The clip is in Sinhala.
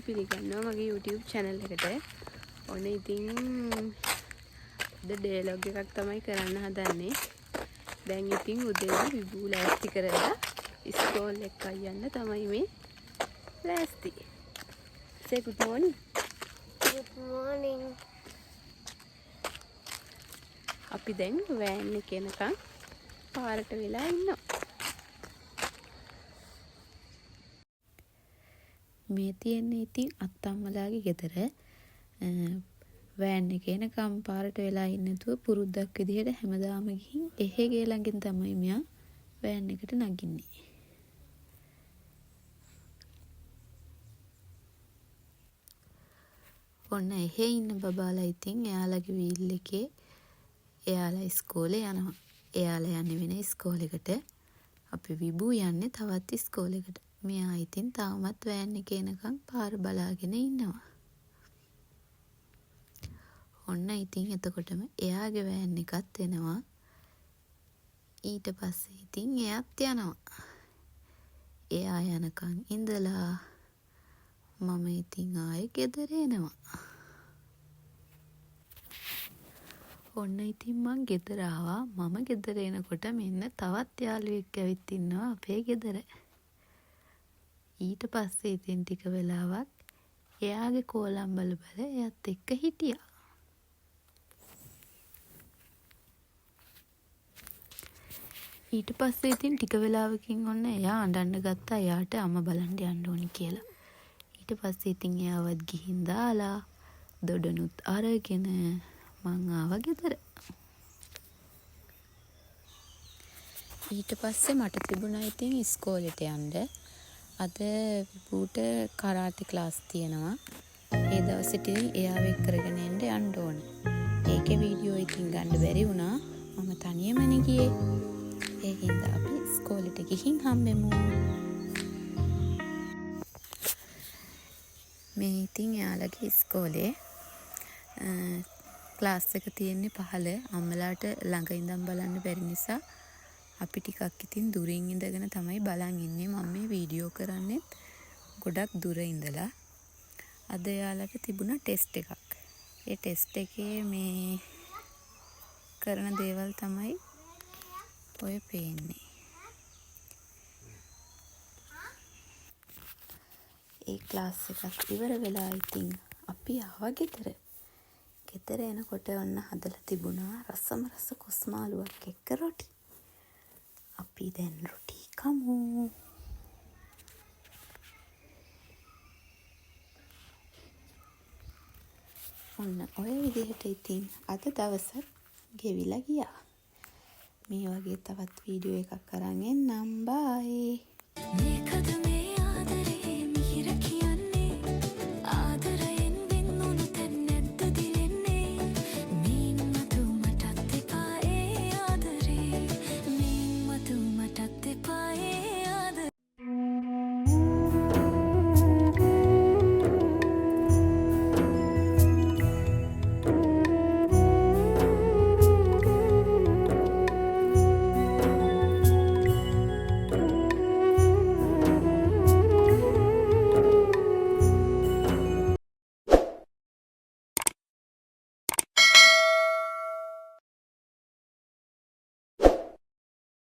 පිළිගන්නවා මගේ YouTube channel එකට. ඔන්න ඉතින් ඩයලොග් එකක් තමයි කරන්න හදන්නේ. දැන් ඉතින් උදේ විභූ ලෑස්ති කරලා ඉස්කෝල් එක යන්න තමයි මේ ලෑස්ති. Say good morning. Good morning. අපි දැන් වෑන් එකේ යනකම් පාරට වෙලා ඉන්නවා. මේ තියෙන්නේ ඉතින් අත්තම්මලාගේ ගෙදර. වෑන් එකේ යනකම් පාරට වෙලා ඉන්නේ නැතුව පුරුද්දක් විදිහට හැමදාම ගිහින් එහෙගේ ළඟින් තමයි මෙයා වෑන් එකට නගින්නේ. ඔන්න එහෙ ඉන්න බබාලා ඉතින් එයාලගේ වීල් එකේ එයාලා ඉස්කෝලේ යනවා. එයාලා යන්නේ වෙන ඉස්කෝලේකට. අපි විභූ යන්නේ තවත් ඉස්කෝලේකට. මෙයා ඉතින් තාමත් වෑන් එකේ එනකම් පාර බලාගෙන ඉන්නවා. ඔන්න ඉතින් එතකොටම එයාගේ වෑන් එකත් එනවා. ඊට පස්සේ ඉතින් එයාත් යනවා. එයා යනකම් ඉඳලා මම ඉතින් ආයේ ගෙදර එනවා. ඔන්න ඉතින් මං ගෙදර ආවා. මම ගෙදර එනකොට මෙන්න තවත් යාළුවෙක් ඇවිත් ඉන්නවා අපේ ගෙදර. ඊට පස්සේ ඉතින් ටික වෙලාවක් එයාගේ කෝලම් බල එයාත් එක්ක හිටියා. ඊට පස්සේ ඉතින් ටික වෙලාවකින් ඔන්න එයා අඬන්න ගත්තා එයාට අම්මා බලන්න යන්න ඕනි කියලා. ඊට පස්සේ ඉතින් එයාවත් ගිහින් දාලා දොඩනුත් අරගෙන මං ආවා ගෙදර. ඊට පස්සේ මට තිබුණා ඉතින් ඉස්කෝලේට යන්න. අද විභූට කරාටි ක්ලාස් තියෙනවා. ඒ දවසට එයාව එක්කරගෙන යන්න ඕන. ඒකේ වීඩියෝ එකකින් ගන්න බැරි වුණා. මම තනියමනේ ගියේ. ඒකින්ද අපි ඉස්කෝලේට ගිහින් හම්බෙමු. මේ ඉතින් එයාලගේ ඉස්කෝලේ ක්ලාස් එක තියෙන්නේ 5. අම්මලාට ළඟ ඉඳන් බලන්න බැරි නිසා අපි ටිකක් ඉතින් දුරින් ඉඳගෙන තමයි බලන් ඉන්නේ. මම මේ වීඩියෝ කරන්නේ ගොඩක් දුර ඉඳලා. අද එයාලට තිබුණා ටෙස්ට් එකක්. ඒ ටෙස්ට් එකේ මේ කරන දේවල් තමයි ඔය පේන්නේ. ඒ ක්ලාස් එකක් ඉවර වෙලා ඉතින් අපි ආවා ගෙදර. ගෙදර එනකොට ඔන්න හදලා තිබුණා රසම රස කොස්මාලුවක් එක්ක රොටි. අපි දැන් රොටි කමු. ඔන්න ඔය විදිහට ඉතින් අද දවසත් ගෙවිලා ගියා. මේ වගේ තවත් වීඩියෝ එකක් අරන් එන්නම්. බයි.